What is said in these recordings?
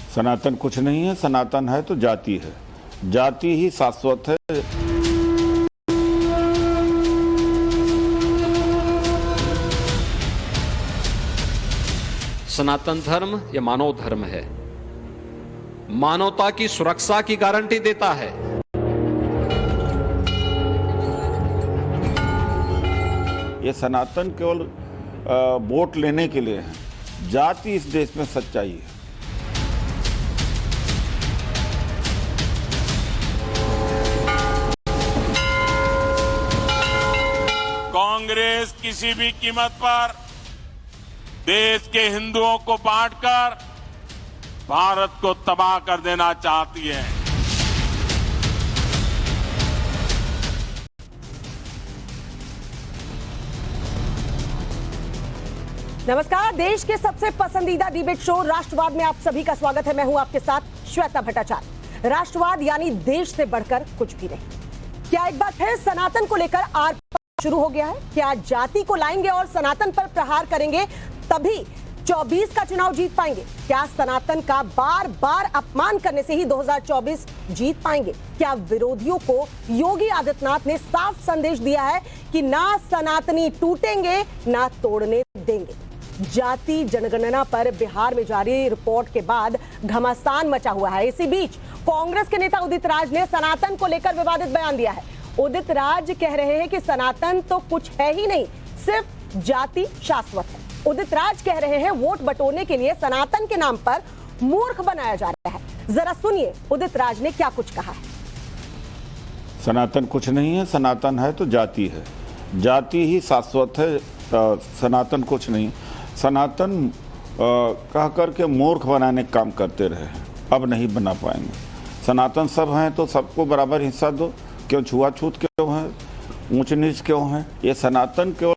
सनातन कुछ नहीं है, सनातन है तो जाति है। जाति ही शाश्वत है। सनातन धर्म ये मानव धर्म है, मानवता की सुरक्षा की गारंटी देता है। ये सनातन केवल वोट लेने के लिए है। जाति इस देश में सच्चाई है। कांग्रेस किसी भी कीमत पर देश के हिंदुओं को बांटकर भारत को तबाह कर देना चाहती है। नमस्कार, देश के सबसे पसंदीदा डिबेट शो राष्ट्रवाद में आप सभी का स्वागत है। मैं हूं आपके साथ श्वेता भट्टाचार्य। राष्ट्रवाद यानी देश से बढ़कर कुछ भी नहीं। क्या एक बार फिर सनातन को लेकर आर पार शुरू हो गया है? क्या जाति को लाएंगे और सनातन पर प्रहार करेंगे तभी 24 का चुनाव जीत पाएंगे? क्या सनातन का बार बार अपमान करने से ही 2024 जीत पाएंगे? क्या विरोधियों को योगी आदित्यनाथ ने साफ संदेश दिया है कि ना सनातनी टूटेंगे ना तोड़ने देंगे? जाति जनगणना पर बिहार में जारी रिपोर्ट के बाद घमासान मचा हुआ है। इसी बीच कांग्रेस के नेता उदित राज ने सनातन को लेकर विवादित बयान दिया है। उदित राज कह रहे हैं कि सनातन तो कुछ है ही नहीं, सिर्फ जाति शाश्वत है। उदित राज कह रहे हैं वोट बटोरने के लिए सनातन के नाम पर मूर्ख बनाया जा रहा है। जरा सुनिए उदित राज ने क्या कुछ कहा है। सनातन कुछ नहीं है, सनातन है तो जाति है। जाति ही शाश्वत है, सनातन कुछ नहीं। सनातन कह करके मूर्ख बनाने का काम करते रहे हैं, अब नहीं बना पाएंगे। सनातन सब हैं तो सबको बराबर हिस्सा दो। क्यों छुआछूत क्यों है, ऊंच नीच क्यों है? ये सनातन केवल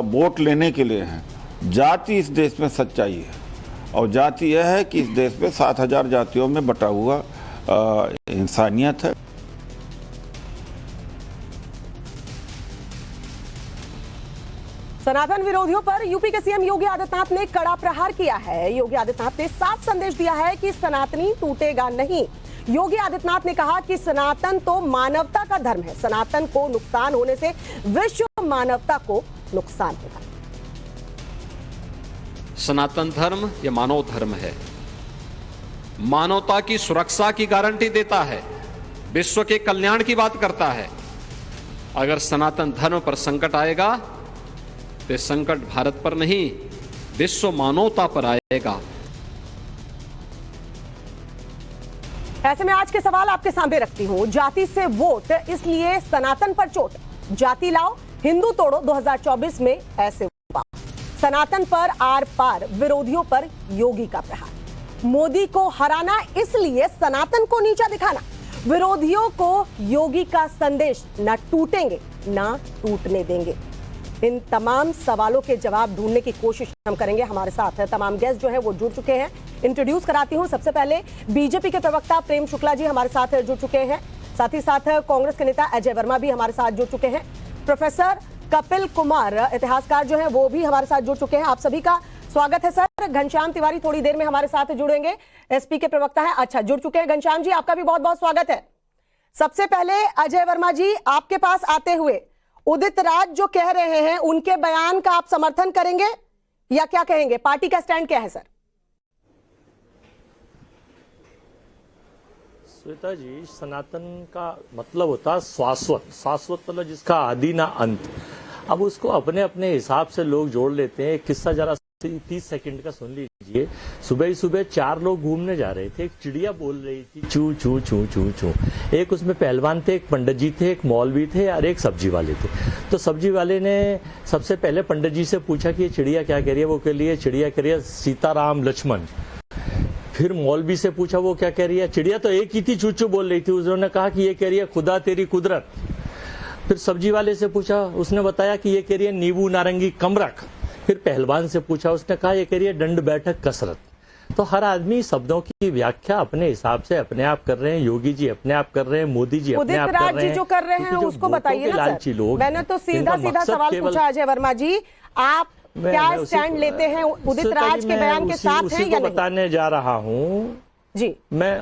वोट लेने के लिए है। जाति इस देश में सच्चाई है, और जाति यह है कि इस देश में 7,000 जातियों में बटा हुआ इंसानियत है। सनातन विरोधियों पर यूपी के सीएम योगी आदित्यनाथ ने कड़ा प्रहार किया है। योगी आदित्यनाथ ने साफ संदेश दिया है कि सनातनी टूटेगा नहीं। योगी आदित्यनाथ ने कहा कि सनातन तो मानवता का धर्म है। सनातन को नुकसान होने से विश्व मानवता को नुकसान होगा। सनातन धर्म ये मानव धर्म है, मानवता की सुरक्षा की गारंटी देता है, विश्व के कल्याण की बात करता है। अगर सनातन धर्म पर संकट आएगा तो संकट भारत पर नहीं, विश्व मानवता पर आएगा। ऐसे में आज के सवाल आपके सामने रखती हूं। जाति से वोट, इसलिए सनातन पर चोट। जाति लाओ हिंदू तोड़ो 2024 में ऐसे हुआ। सनातन पर आर पार, विरोधियों पर योगी का प्रहार। मोदी को हराना इसलिए सनातन को नीचा दिखाना। विरोधियों को योगी का संदेश, ना टूटेंगे ना टूटने देंगे। इन तमाम सवालों के जवाब ढूंढने की कोशिश हम करेंगे। हमारे साथ तमाम गेस्ट जो है वो जुड़ चुके हैं। इंट्रोड्यूस कराती हूं। सबसे पहले बीजेपी के प्रवक्ता प्रेम शुक्ला जी हमारे साथ जुड़ चुके हैं। साथ ही साथ कांग्रेस के नेता अजय वर्मा भी हमारे साथ जुड़ चुके हैं। प्रोफेसर कपिल कुमार इतिहासकार जो है वो भी हमारे साथ जुड़ चुके हैं। आप सभी का स्वागत है सर। घनश्याम तिवारी थोड़ी देर में हमारे साथ जुड़ेंगे, एसपी के प्रवक्ता है। अच्छा, जुड़ चुके हैं घनश्याम जी, आपका भी बहुत बहुत स्वागत है। सबसे पहले अजय वर्मा जी, आपके पास आते हुए उदित राज जो कह रहे हैं उनके बयान का आप समर्थन करेंगे या क्या कहेंगे? पार्टी का स्टैंड क्या है सर? श्वेता जी, सनातन का मतलब होता है शाश्वत। शाश्वत मतलब जिसका आदि ना अंत। अब उसको अपने अपने हिसाब से लोग जोड़ लेते हैं। एक किस्सा जरा 30 सेकंड का सुन लीजिए। सुबह ही सुबह 4 लोग घूमने जा रहे थे। एक चिड़िया बोल रही थी चू चू चू चू चू। एक उसमें पहलवान थे, एक पंडित जी थे, एक मौलवी थे और एक सब्जी वाले थे। तो सब्जी वाले ने सबसे पहले पंडित जी से पूछा कि ये चिड़िया क्या कह रही है? वो कह रही है चिड़िया कह रही है सीताराम लक्ष्मण। फिर मौलवी से पूछा वो क्या कह रही है? चिड़िया तो एक ही थी, चू चू बोल रही थी। उन्होंने कहा कि ये कह रही है खुदा तेरी कुदरत। फिर सब्जी वाले से पूछा, उसने बताया कि ये कह रही है नींबू नारंगी कम रख। फिर पहलवान से पूछा, उसने कहा ये कह रही है दंड बैठक कसरत। तो हर आदमी शब्दों की व्याख्या अपने हिसाब से अपने आप कर रहे हैं। योगी जी अपने आप कर रहे हैं, मोदी जी अपने आप कर रहे हैं। जो कर रहे हैं उसको बताइए ना सर। मैंने तो सीधा सीधा सवाल पूछा अजय वर्मा जी, आप क्या स्टैंड लेते हैं उदित राज के बयान के साथ हैं या नहीं? बताने जा रहा हूँ जी। मैं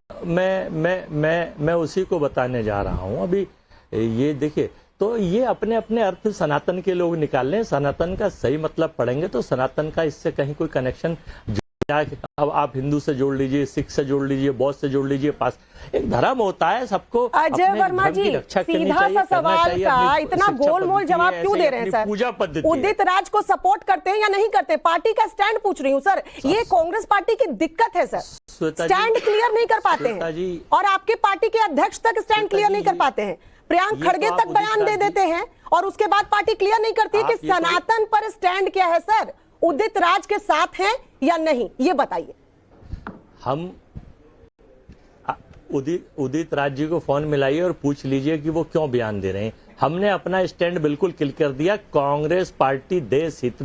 उसी को बताने जा रहा हूँ। अभी ये देखिए, तो ये अपने अपने अर्थ सनातन के लोग निकाल लें, सनातन का सही मतलब पढ़ेंगे तो सनातन का इससे कहीं कोई कनेक्शन, अब आप हिंदू से जोड़ लीजिए, सिख से जोड़ लीजिए, बौद्ध से जोड़ लीजिए, पास एक धर्म होता है सबको। अजय वर्मा जी, सीधा सा सवाल का इतना गोलमोल जवाब क्यों दे रहे हैं सर? पूजा पद्धति उदित राज को सपोर्ट करते हैं या नहीं करते? पार्टी का स्टैंड पूछ रही हूँ सर। ये कांग्रेस पार्टी की दिक्कत है सर, स्टैंड क्लियर नहीं कर पाते हैं, और आपके पार्टी के अध्यक्ष तक स्टैंड क्लियर नहीं कर पाते हैं। प्रियांक खड़गे तक बयान दे देते हैं और उसके बाद पार्टी क्लियर नहीं करती कि सनातन पर स्टैंड क्या है सर। उदित राज के साथ हैं या नहीं, ये बताइए। हम उदित राज जी को फोन मिलाइए और पूछ लीजिए कि वो क्यों बयान दे रहे हैं। हमने अपना स्टैंड बिल्कुल क्लियर कर दिया। कांग्रेस पार्टी देश हित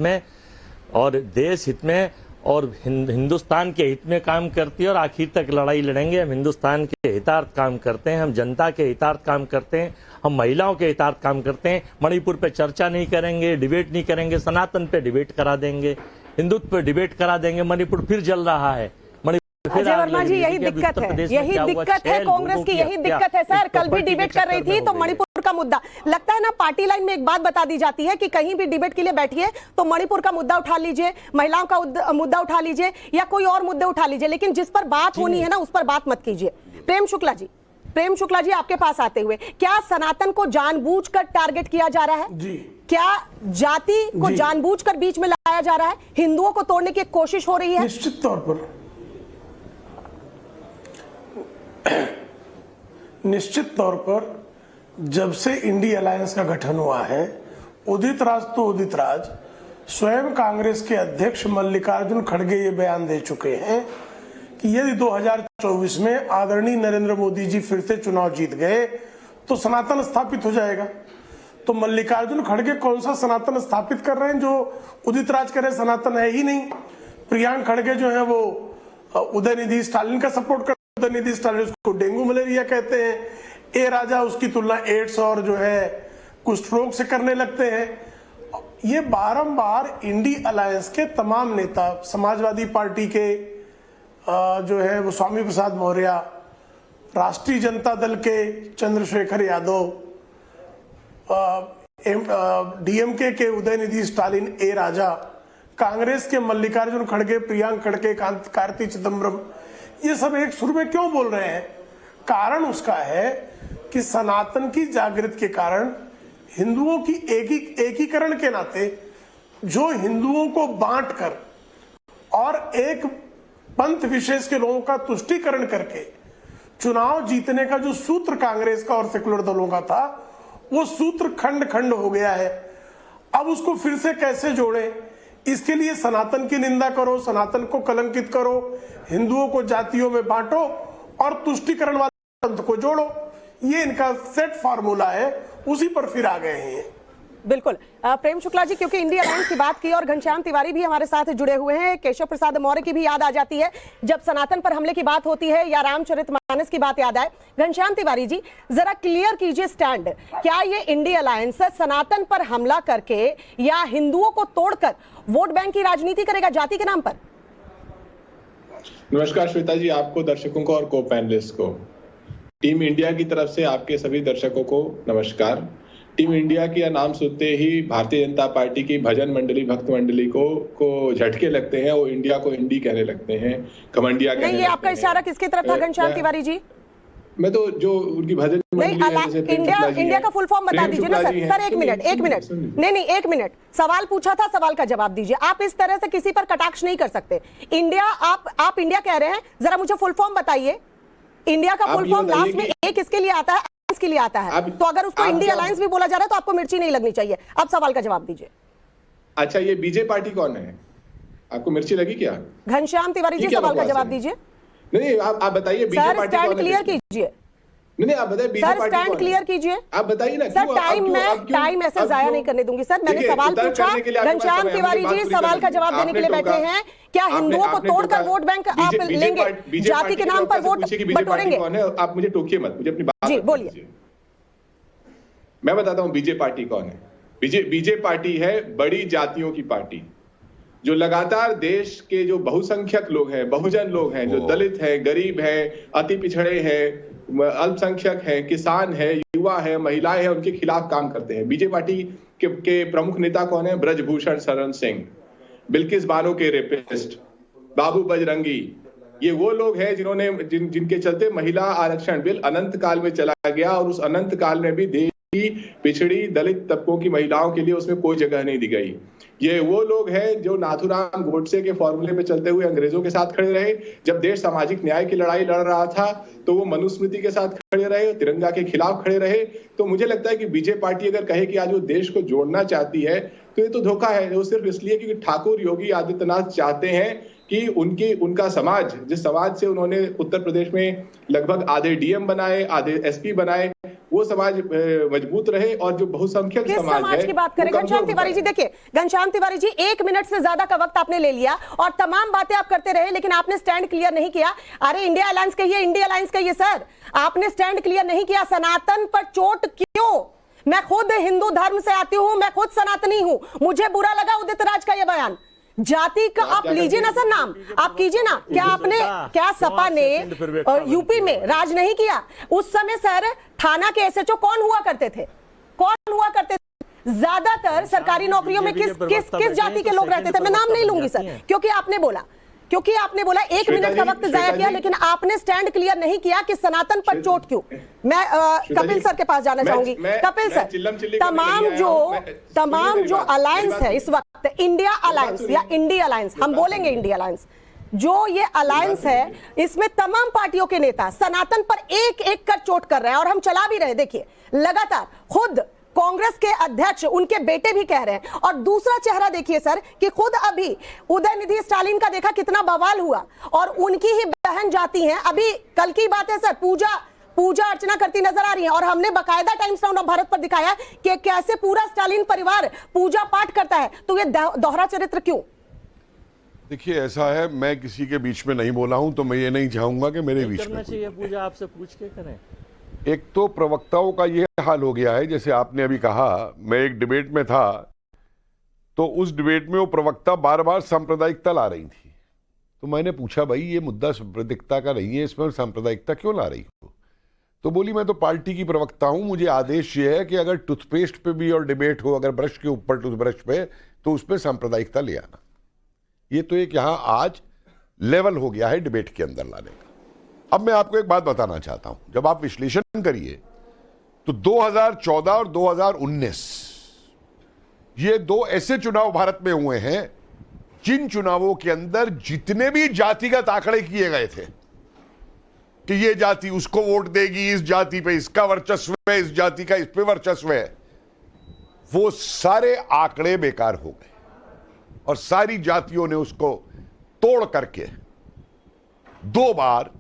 में और हिंदुस्तान के हित में काम करती है और आखिर तक लड़ाई लड़ेंगे। हम हिंदुस्तान के हितार्थ काम करते हैं, हम जनता के हितार्थ काम करते हैं, हम महिलाओं के हितार्थ काम करते हैं। मणिपुर पे चर्चा नहीं करेंगे, डिबेट नहीं करेंगे, सनातन पे डिबेट करा देंगे, हिंदुत्व पे डिबेट करा देंगे। मणिपुर फिर जल रहा है। अजय वर्मा जी, यही दिक्कत है, यही दिक्कत है कांग्रेस की, यही दिक्कत है सर। कल भी डिबेट कर रही थी तो मणिपुर का मुद्दा, लगता है ना पार्टी लाइन में एक बात बता दी जाती है कि कहीं भी डिबेट के लिए बैठिए तो मणिपुर का मुद्दा उठा लीजिए, महिलाओं का मुद्दा उठा लीजिए या कोई और मुद्दे उठा लीजिए, लेकिन जिस पर बात होनी है ना उस पर बात मत कीजिए। प्रेम शुक्ला जी आपके पास आते हुए, क्या सनातन को जानबूझकर टारगेट किया जा रहा है जी? क्या जाति को जानबूझकर बीच में लाया जा रहा है? हिंदुओं को तोड़ने की कोशिश हो रही है? निश्चित तौर पर जब से इंडी अलायंस का गठन हुआ है, उदित राज स्वयं कांग्रेस के अध्यक्ष मल्लिकार्जुन खड़गे ये बयान दे चुके हैं कि यदि 2024 में आदरणीय नरेंद्र मोदी जी फिर से चुनाव जीत गए तो सनातन स्थापित हो जाएगा। तो मल्लिकार्जुन खड़गे कौन सा सनातन स्थापित कर रहे हैं जो उदित राज कह रहे हैं सनातन है ही नहीं। प्रियांक खड़गे जो है वो उदयनिधि स्टालिन का सपोर्ट कर, उदयनिधि स्टालिन उसको डेंगू मलेरिया कहते हैं, ए राजा उसकी तुलना एड्स और जो है कुष्ठ रोग से करने लगते हैं। ये बारंबार इंडी अलायंस के तमाम नेता, समाजवादी पार्टी के जो है वो स्वामी प्रसाद मौर्य, राष्ट्रीय जनता दल के चंद्रशेखर यादव, डीएमके के उदयनिधि स्टालिन, ए राजा, कांग्रेस के मल्लिकार्जुन खड़गे, प्रियांक खड़गे, कार्ति चिदम्बरम, ये सब एक सुर में क्यों बोल रहे हैं? कारण उसका है कि सनातन की जागृति के कारण हिंदुओं की एकीकरण के नाते जो हिंदुओं को बांटकर और एक पंथ विशेष के लोगों का तुष्टीकरण करके चुनाव जीतने का जो सूत्र कांग्रेस का और सेकुलर दलों का था, वो सूत्र खंड खंड हो गया है। अब उसको फिर से कैसे जोड़ें? इसके लिए सनातन की निंदा करो, सनातन को कलंकित करो, हिंदुओं को जातियों में बांटो और तुष्टीकरण वाले पंथ को जोड़ो। ये इनका सेट फार्मूला है, उसी पर फिर आ गए हैं। बिल्कुल। प्रेम शुक्ला जी, क्योंकि इंडिया अलायंस की बात की और घनश्याम तिवारी भी हमारे साथ जुड़े हुए हैं, केशव प्रसाद मौर्य की भी याद आ जाती है जब सनातन पर हमले की बात होती है या रामचरितमानस की बात याद आए। घनश्याम तिवारी जी, जरा क्लियर कीजिए स्टैंड। क्या ये इंडिया अलायंस सनातन पर हमला करके या हिंदुओं को तोड़कर वोट बैंक की राजनीति करेगा जाति के नाम पर? नमस्कार श्वेता जी, आपको, दर्शकों को और को पैनलिस्ट को। टीम इंडिया की तरफ से आपके सभी दर्शकों को नमस्कार। टीम इंडिया का नाम सुनते ही भारतीय जनता पार्टी की भजन मंडली, भक्त मंडली को झटके लगते हैं, वो इंडिया को इंडी कहने लगते हैं, कमंडिया कहने लगते हैं। ये आपका इशारा किसकी तरफ था घनश्याम तिवारी जी? मैं तो जो उनकी भजन इंडिया का फुल फॉर्म बता दीजिए ना सर। सर एक मिनट नहीं, एक मिनट, सवाल पूछा था, सवाल का जवाब दीजिए। आप इस तरह से किसी पर कटाक्ष नहीं कर सकते। इंडिया, आप इंडिया कह रहे हैं, जरा मुझे फुल फॉर्म बताइए। इंडिया का फुल फॉर्म लास्ट में एक किसके लिए आता है? के लिए आता है। तो अगर उसको इंडिया अलायंस भी बोला जा रहा है तो आपको मिर्ची नहीं लगनी चाहिए। अब सवाल का जवाब दीजिए। अच्छा, ये बीजे पार्टी कौन है? आपको मिर्ची लगी क्या? घनश्याम तिवारी जी, सवाल का जवाब दीजिए। नहीं, आप बताइए बीजे पार्टी कौन है? स्टैंड क्लियर कीजिए। नहीं, आप बताइए बीजे पार्टी स्टैंड क्लियर कीजिए। आप बताइए ना। सर टाइम ऐसे जाया नहीं करने दूंगी सर। मैंने सवाल पूछा, घनश्याम तिवारी जी सवाल का जवाब देने के लिए बैठे हैं। क्या हिंदुओं को तोड़कर वोट बैंक आप लेंगे, जाति के नाम पर वोट बटोरेंगे? आप मुझे टोकिए मत, मुझे अपनी बात जी बोलिए। मैं बताता हूं बीजे पार्टी कौन है। बीजे पार्टी है बड़ी जातियों की पार्टी, जो लगातार देश के जो बहुसंख्यक लोग हैं, बहुजन लोग हैं, जो दलित हैं, गरीब हैं, अति पिछड़े हैं, अल्पसंख्यक हैं, किसान हैं, युवा हैं, महिलाएं हैं, उनके खिलाफ काम करते हैं। बीजेपी पार्टी के प्रमुख नेता कौन है? ब्रजभूषण शरण सिंह, बिल्किस बानो के रेपिस्ट, बाबू बजरंगी, ये वो लोग हैं जिन्होंने जिनके चलते महिला आरक्षण बिल अनंत काल में चला गया और उस अनंत काल में भी देश की पिछड़ी दलित तबकों की महिलाओं के लिए उसमें कोई जगह नहीं दी गई। ये वो लोग हैं जो नाथूराम गोडसे के फॉर्मूले पे चलते हुए अंग्रेजों के साथ खड़े रहे। जब देश सामाजिक न्याय की लड़ाई लड़ रहा था तो वो मनुस्मृति के साथ खड़े रहे, तिरंगा के खिलाफ खड़े रहे। तो मुझे लगता है कि बीजेपी पार्टी अगर कहे कि आज वो देश को जोड़ना चाहती है तो ये तो धोखा है। वो सिर्फ इसलिए क्योंकि ठाकुर योगी आदित्यनाथ चाहते हैं कि उनका समाज, जिस समाज से उन्होंने उत्तर प्रदेश में लगभग आधे डीएम बनाए, आधे एसपी बनाए, वो समाज मजबूत रहे और जो बहुसंख्यक समाज है, की बात करें। घनश्याम तिवारी जी, देखिए घनश्याम तिवारी जी, 1 मिनट से ज्यादा का वक्त आपने ले लिया और तमाम बातें आप करते रहे, लेकिन आपने स्टैंड क्लियर नहीं किया। अरे इंडिया अलायंस कहिए, इंडिया अलायंस कहिए सर, आपने स्टैंड क्लियर नहीं किया। सनातन पर चोट क्यों? मैं खुद हिंदू धर्म से आती हूं, मैं खुद सनातनी हूं, मुझे बुरा लगा उदित राज का यह बयान। जाति का आप लीजिए ना सर, नाम आप कीजिए ना। क्या सपा ने यूपी में राज नहीं किया? उस समय सर थाना के एसएचओ कौन हुआ करते थे? कौन हुआ करते थे? ज्यादातर सरकारी नौकरियों में किस जाति के लोग रहते थे? मैं नाम नहीं लूंगी सर, क्योंकि आपने बोला 1 मिनट का वक्त जाया किया, लेकिन आपने स्टैंड क्लियर नहीं किया कि सनातन पर चोट क्यों। मैं कपिल सर के पास जाना चाहूंगी। कपिल सर, तमाम जो अलायंस है इस वक्त, इंडिया अलायंस या इंडिया अलायंस, हम बोलेंगे इंडिया अलायंस, जो ये अलायंस है, इसमें तमाम पार्टियों के नेता सनातन पर एक एक कर चोट कर रहे हैं और हम चला भी रहे। देखिए लगातार खुद कांग्रेस के अध्यक्ष, उनके बेटे भी कह रहे हैं। और दूसरा चेहरा देखिए सर कि खुद अभी उदयनिधि स्टालिन का देखा कितना बवाल हुआ और उनकी ही बहन जाती हैं। अभी कल की बात है सर, पूजा अर्चना करती नजर आ रही है और हमने बकायदा टाइम्स नाउ ऑफ भारत पर दिखाया कि कैसे पूरा स्टालिन परिवार पूजा पाठ करता है। तो ये दोहरा चरित्र क्यों? देखिए ऐसा है, मैं किसी के बीच में नहीं बोला हूं, तो मैं ये नहीं चाहूंगा कि मेरे बीच में चाहिए। पूजा आपसे पूछ के करें। एक तो प्रवक्ताओं का ये हाल हो गया है, जैसे आपने अभी कहा, मैं एक डिबेट में था तो उस डिबेट में वो प्रवक्ता बार बार सांप्रदायिकता ला रही थी। तो मैंने पूछा, भाई ये मुद्दा सांप्रदायिकता का नहीं है, इसमें सांप्रदायिकता क्यों ला रही हो? तो बोली, मैं तो पार्टी की प्रवक्ता हूं, मुझे आदेश ये है कि अगर टूथपेस्ट पे भी और डिबेट हो, अगर ब्रश के ऊपर टूथब्रश पे, तो उसमें सांप्रदायिकता ले आना। ये तो एक यहां आज लेवल हो गया है डिबेट के अंदर लाने का। अब मैं आपको एक बात बताना चाहता हूं, जब आप विश्लेषण करिए तो 2014 और 2019 ये 2 ऐसे चुनाव भारत में हुए हैं जिन चुनावों के अंदर जितने भी जातिगत आंकड़े किए गए थे कि ये जाति उसको वोट देगी, इस जाति पे इसका वर्चस्व है, इस जाति का इस पे वर्चस्व है, वो सारे आंकड़े बेकार हो गए और सारी जातियों ने उसको तोड़ करके 2 बार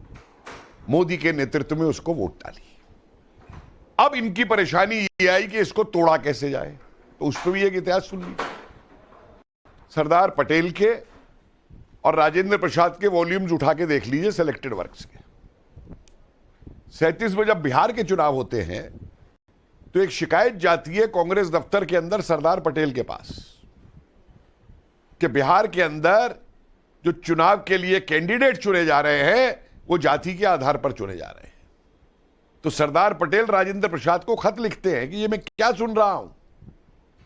मोदी के नेतृत्व में उसको वोट डाली। अब इनकी परेशानी ये आई कि इसको तोड़ा कैसे जाए, तो उस पर भी एक इतिहास सुन लीजिए। सरदार पटेल के और राजेंद्र प्रसाद के वॉल्यूम्स उठा के देख लीजिए सिलेक्टेड वर्क्स के। 37 में जब बिहार के चुनाव होते हैं तो एक शिकायत जाती है कांग्रेस दफ्तर के अंदर सरदार पटेल के पास कि बिहार के अंदर जो चुनाव के लिए कैंडिडेट चुने जा रहे हैं वो जाति के आधार पर चुने जा रहे हैं। तो सरदार पटेल राजेंद्र प्रसाद को खत लिखते हैं कि ये मैं क्या सुन रहा हूं?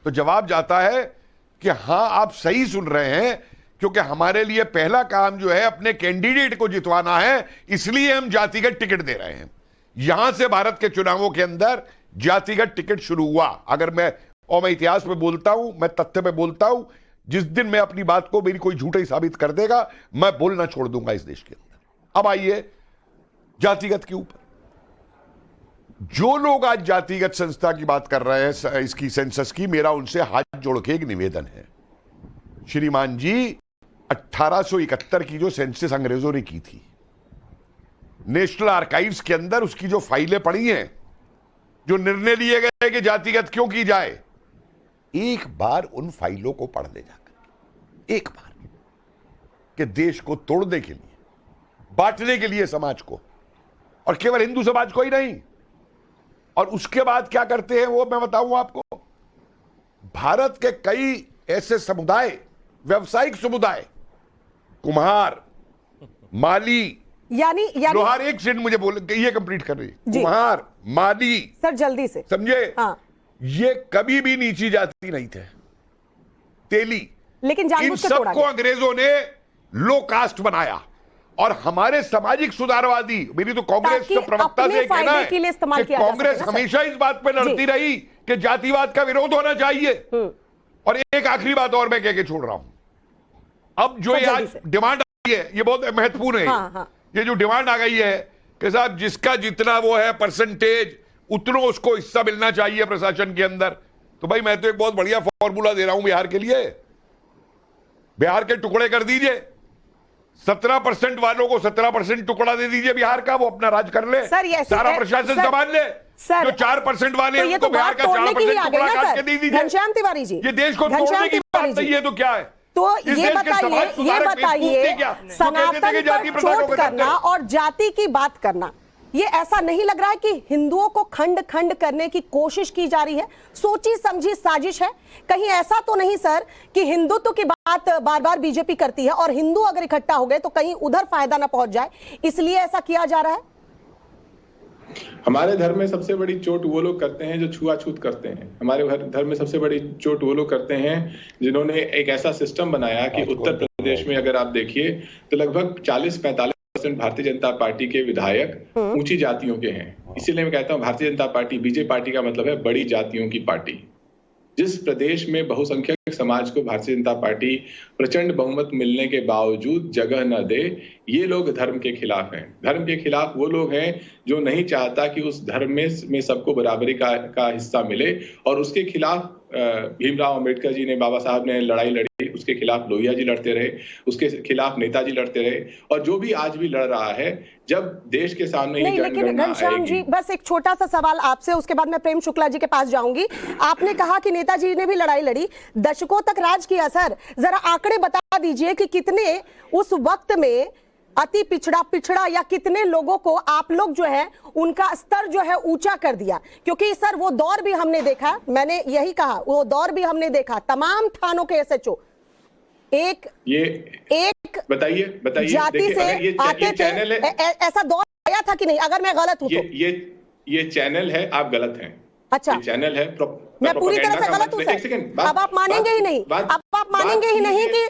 तो जवाब जाता है कि हां आप सही सुन रहे हैं, क्योंकि हमारे लिए पहला काम जो है अपने कैंडिडेट को जितवाना है, इसलिए हम जातिगत टिकट दे रहे हैं। यहां से भारत के चुनावों के अंदर जातिगत टिकट शुरू हुआ। अगर मैं इतिहास में बोलता हूं, मैं तथ्य में बोलता हूं, जिस दिन मैं अपनी बात को मेरी कोई झूठी साबित कर देगा, मैं बोलना छोड़ दूंगा इस देश के अंदर। अब आइए जातिगत के ऊपर। जो लोग आज जातिगत संस्था की बात कर रहे हैं, इसकी सेंसस की, मेरा उनसे हाथ जोड़ के एक निवेदन है। श्रीमान जी, 1871 की जो सेंसस अंग्रेजों ने की थी, नेशनल आर्काइव्स के अंदर उसकी जो फाइलें पड़ी हैं, जो निर्णय लिए गए कि जातिगत क्यों की जाए, एक बार उन फाइलों को पढ़ ले जाकर, एक बार, कि देश को तोड़ने के लिए, बांटने के लिए समाज को, और केवल हिंदू समाज को ही नहीं। और उसके बाद क्या करते हैं वो मैं बताऊं आपको। भारत के कई ऐसे समुदाय व्यवसायिक समुदाय, कुम्हार, माली, यानी लोहार, एक सेकंड मुझे बोल, ये कंप्लीट कर रही, जी। कुम्हार, माली, सर जल्दी से, समझे? हाँ। ये कभी भी नीची जाति नहीं थे, तेली, लेकिन इन जानबूझ के तोड़ा सबको गया। अंग्रेजों ने लो कास्ट बनाया। और हमारे सामाजिक सुधारवादी, मेरी तो कांग्रेस ताकि के प्रवक्ता अपने से कहना फायदे है के लिए इस्तेमाल कि किया जा कांग्रेस सके ना, सर। हमेशा इस बात पे लड़ती रही कि जातिवाद का विरोध होना चाहिए। और एक आखिरी बात और मैं कह के छोड़ रहा हूं, अब जो सर, ये जल्दी आज से। डिमांड आई है, ये बहुत महत्वपूर्ण है। हाँ, हाँ। ये जो डिमांड आ गई है कि साहब जिसका जितना वो है परसेंटेज, उतना उसको हिस्सा मिलना चाहिए प्रशासन के अंदर। तो भाई मैं तो एक बहुत बढ़िया फॉर्मूला दे रहा हूं बिहार के लिए। बिहार के टुकड़े कर दीजिए, 17% वालों को 17% टुकड़ा दे दीजिए बिहार का, वो अपना राज कर ले, सर, ये सारा प्रशासन संभाल ले। सर, जो 4% वाले तो हैं ये उनको तो बिहार बात का तोड़ने की ही 4% आ गई टुकड़ा ना काट के सर। दे दीजिए। घनश्याम तिवारी जी, ये देश को तोड़ने की बात नहीं है तो क्या है? तो इस ये देश के समाज बताइए सुधारक बेवकूफ थे क्या? वो कहते थे सनातन कि जाति पर प्रथा को चोट खत्म करना करो। और जाति की बात करना, ये ऐसा नहीं लग रहा है कि हिंदुओं को खंड खंड करने की कोशिश की जा रही है? सोची समझी साजिश है? कहीं ऐसा तो नहीं सर कि हिंदुत्व की बात बार बार बीजेपी करती है और हिंदू अगर इकट्ठा हो गए तो कहीं उधर फायदा ना पहुंच जाए, इसलिए ऐसा किया जा रहा है? हमारे धर्म में सबसे बड़ी चोट वो लोग करते हैं जो छुआछूत करते हैं। हमारे धर्म में सबसे बड़ी चोट वो लोग करते हैं जिन्होंने एक ऐसा सिस्टम बनाया कि उत्तर प्रदेश में अगर आप देखिए तो लगभग 40-45% भारतीय जनता पार्टी के विधायक ऊंची जातियों के हैं। इसीलिए मैं कहता हूं Bharatiya Janata party, BJP party का मतलब है बड़ी जातियों की पार्टी। जिस प्रदेश में बहुसंख्यक समाज को भारतीय जनता पार्टी प्रचंड बहुमत मिलने के बावजूद जगह न दे, ये लोग धर्म के खिलाफ हैं। धर्म के खिलाफ वो लोग हैं जो नहीं चाहता कि उस धर्म में सबको बराबरी का हिस्सा मिले, और उसके खिलाफ भीमराव अंबेडकर जी ने, बाबा साहब ने लड़ाई लड़ी, उसके खिलाफ लोहिया जी लड़ते रहे, उसके खिलाफ नेताजी लड़ते रहे, और जो भी आज भी लड़ रहा है। जब देश के सामने नहीं, लेकिन घनश्याम जी बस एक छोटा सा सवाल आपसे, उसके बाद मैं प्रेम शुक्ला जी के पास जाऊंगी। आपने कहा कि नेताजी ने भी लड़ाई लड़ी, दशकों तक राज किया। सर जरा आंकड़े बता दीजिए कि कितने उस वक्त में अति पिछड़ा या कितने लोगों को आप लोग जो है उनका स्तर जो है ऊंचा कर दिया? क्योंकि सर वो दौर भी हमने देखा, मैंने यही कहा, वो दौर भी हमने देखा। तमाम थानों के SHO एक बताइए जाति से आते थे, ऐसा दौर आया था कि नहीं? अगर मैं गलत हूं तो ये चैनल है, आप गलत हैं। अच्छा, ये चैनल है, मैं पूरी तरह से गलत हूं सर। अब आप मानेंगे ही नहीं, अब आप मानेंगे ही नहीं कि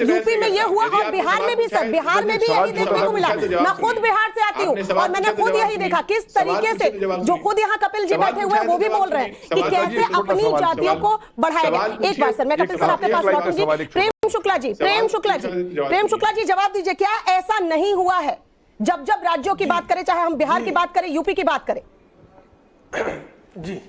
यूपी में ये हुआ और बिहार में भी। सर बिहार में भी यही देखने को मिला। मैं खुद बिहार से आती हूँ और मैंने खुद यही देखा किस तरीके से जो खुद यहाँ कपिल जी बैठे हुए हैं वो भी बोल रहे हैं कि कैसे अपनी जातियों को बढ़ाया गया। एक बार सर मैं कपिल सर आपके पास लौटूंगी। प्रेम शुक्ला जी जवाब दीजिए, क्या ऐसा नहीं हुआ है जब जब राज्यों की बात करें, चाहे हम बिहार की बात करें, यूपी की बात करें? जी,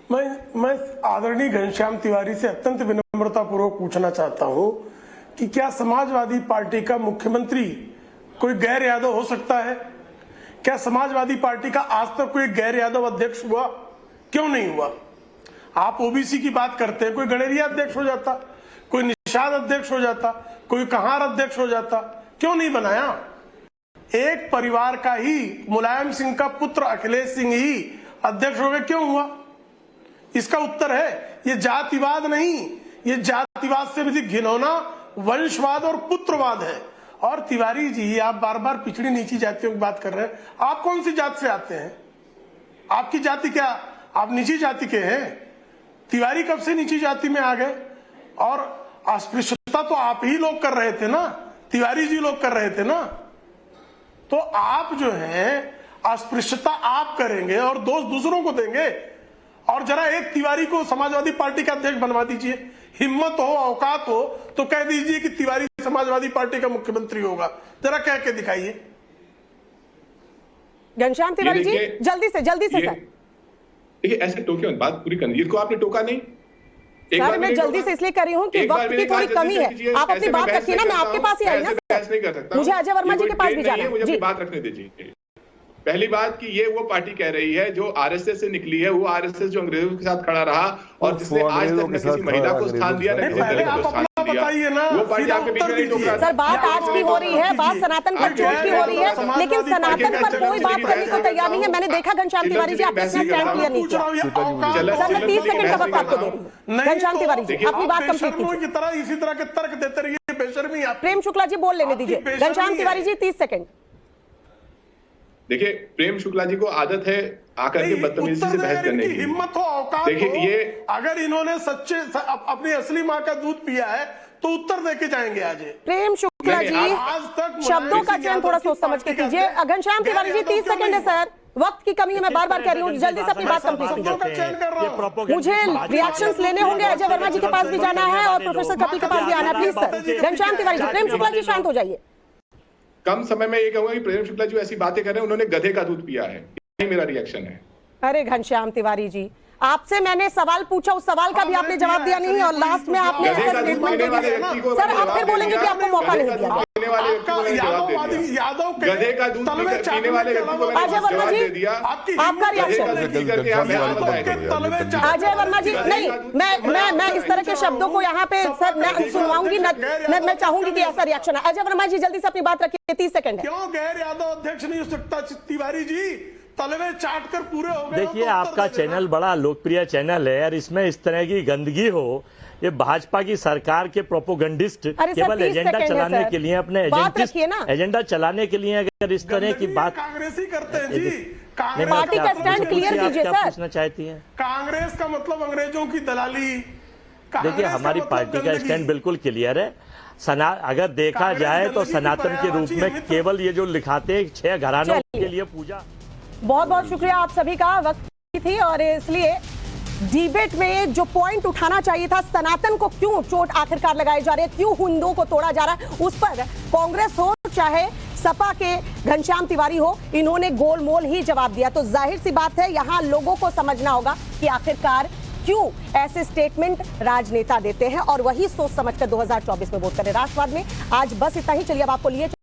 मैं आदरणीय घनश्याम तिवारी से अत्यंत विनम्रता पूर्वक पूछना चाहता हूं कि क्या समाजवादी पार्टी का मुख्यमंत्री कोई गैर यादव हो सकता है? क्या समाजवादी पार्टी का आज तक कोई गैर यादव अध्यक्ष हुआ? क्यों नहीं हुआ? आप ओबीसी की बात करते हैं, कोई गणेरिया अध्यक्ष हो जाता, कोई निषाद अध्यक्ष हो जाता, कोई कहार अध्यक्ष हो जाता, क्यों नहीं बनाया? एक परिवार का ही मुलायम सिंह का पुत्र अखिलेश सिंह ही अध्यक्ष हो गए, क्यों हुआ? इसका उत्तर है ये जातिवाद नहीं, ये जातिवाद से भी घिनौना वंशवाद और पुत्रवाद है। और तिवारी जी, आप बार बार पिछड़ी नीची जातियों की बात कर रहे हैं। आप कौन सी जात से आते हैं? आपकी जाति क्या, आप नीची जाति के हैं? तिवारी कब से नीची जाति में आ गए? और अस्पृश्यता तो आप ही लोग कर रहे थे ना, तिवारी जी लोग कर रहे थे ना। तो आप जो है अस्पृश्यता आप करेंगे और दोष दूसरों को देंगे। और जरा एक तिवारी को समाजवादी पार्टी का अध्यक्ष बनवा दीजिए, हिम्मत हो, औकात हो तो कह दीजिए कि तिवारी समाजवादी पार्टी का मुख्यमंत्री होगा, जरा कह के दिखाइए। घनश्याम तिवारी जी जल्दी से सर। देखिए ऐसे टोके मत, बात पूरी करनी, जिनको आपने टोका नहीं। सर मैं जल्दी से इसलिए कर रही हूँ कि वक्त की थोड़ी कमी है, आप अपनी बात रखिए ना, मैं आपके पास ही आई ना सर, मुझे अजय वर्मा जी के पास भी जाना है। मुझे बात रखने दीजिए। पहली बात कि ये वो पार्टी कह रही है जो आरएसएस से निकली है, वो आरएसएस जो अंग्रेजों के साथ खड़ा रहा और जिसने आज तक न किसी महिला को स्थान दिया, न किसी दलित को स्थान दिया, बताइए ना, वो पार्टी सीधा आपके बीच में उत्तर नहीं टोक रहा दीजिए। था। सर बात आज की हो रही है, बात सनातन पर चोट की हो रही है, लेकिन सनातन पर कोई बात करने को तैयार नहीं है। मैंने देखा घनश्याम तिवारी जी, आपने अपना स्टैंड क्लियर नहीं किया। सर मैं 30 सेकंड का वक्त आपको दे रही हूँ। घनश्याम तिवारी जी अपनी बात कंप्लीट कीजिए। की तरह इसी तरह के तर्क देते रहिए, बेशर्मी आप। प्रेम शुक्ला जी बोल लेने दीजिए। आपकी बेशर्मी घनश्याम तिवारी है। जी 30 सेकंड। देखिए, प्रेम शुक्ला जी को आदत है आकर के बदतमीजी से बहस करने की। हिम्मत हो, औकात देखिए, हो, ये अगर इन्होंने सच्चे अपनी असली माँ का दूध पिया है तो उत्तर देके जाएंगे आज। प्रेम शुक्ला नहीं, जी आज तक शब्दों का मुलायम चयन थोड़ा सोच समझ के कीजिए। घनश्याम तिवारी जी 30 सेकंड है सर, वक्त की कमी है, मैं बार बार कह रही हूँ, जल्दी से अपनी बात कंप्लीट कीजिए। मुझे रिएक्शंस लेने होंगे, अजय वर्मा जी के पास भी जाना है और प्रोफेसर कपिल के पास भी आना है, प्लीज सर। घनश्याम तिवारी जी, प्रेम शुक्ला जी शांत हो जाइए। कम समय में ये कहूंगा कि प्रेम शुक्ला जी ऐसी बातें कर रहे हैं, उन्होंने गधे का दूध पिया है, यही मेरा रिएक्शन है। अरे घनश्याम तिवारी जी, आपसे मैंने सवाल पूछा, उस सवाल का भी आपने जवाब दिया नहीं और लास्ट में आपने ऐसा स्टेटमेंट दे दिया। सर आप फिर बोलेंगे कि आपको मौका नहीं दिया। यादव गधे का दूध पीने वाले व्यक्ति को अजय वर्मा जी आपका रिएक्शन। अजय वर्मा जी नहीं, मैं इस तरह के शब्दों को यहाँ पे सर मैं सुनवाऊंगी, मैं चाहूंगी कि ऐसा रिएक्शन है। अजय वर्मा जी जल्दी से अपनी बात रखिए, 30 सेकंड है। क्यों गैर यादव अध्यक्ष नहीं हो सकता तिवारी जी? तलवे चाट कर पूरे हो गए। देखिए, आपका चैनल बड़ा लोकप्रिय चैनल है और इसमें इस तरह की गंदगी हो, ये भाजपा की सरकार के प्रोपोगंडिस्ट केवल एजेंडा चलाने के लिए, अपने एजेंडा चलाने के लिए अगर इस तरह की बात कांग्रेसी करते हैं जी। पार्टी का स्टैंड क्लियर कीजिए सर। पूछना चाहती हैं कांग्रेस का मतलब अंग्रेजों की दलाली। देखिए, हमारी पार्टी का स्टैंड बिल्कुल क्लियर है। अगर देखा जाए तो सनातन के रूप में केवल ये जो लिखाते हैं 6 घरानों के लिए पूजा। बहुत बहुत शुक्रिया आप सभी का, वक्त थी और इसलिए डिबेट में जो पॉइंट उठाना चाहिए था, सनातन को क्यों चोट आखिरकार लगाई जा रही है, क्यों हिंदुओं को तोड़ा जा रहा है, उस पर कांग्रेस हो चाहे सपा के घनश्याम तिवारी हो, इन्होंने गोलमोल ही जवाब दिया। तो जाहिर सी बात है यहां लोगों को समझना होगा कि आखिरकार क्यों ऐसे स्टेटमेंट राजनेता देते हैं और वही सोच समझकर 2024 में वोट करें। राष्ट्रवाद में आज बस इतना ही। चलिए अब आपको लिए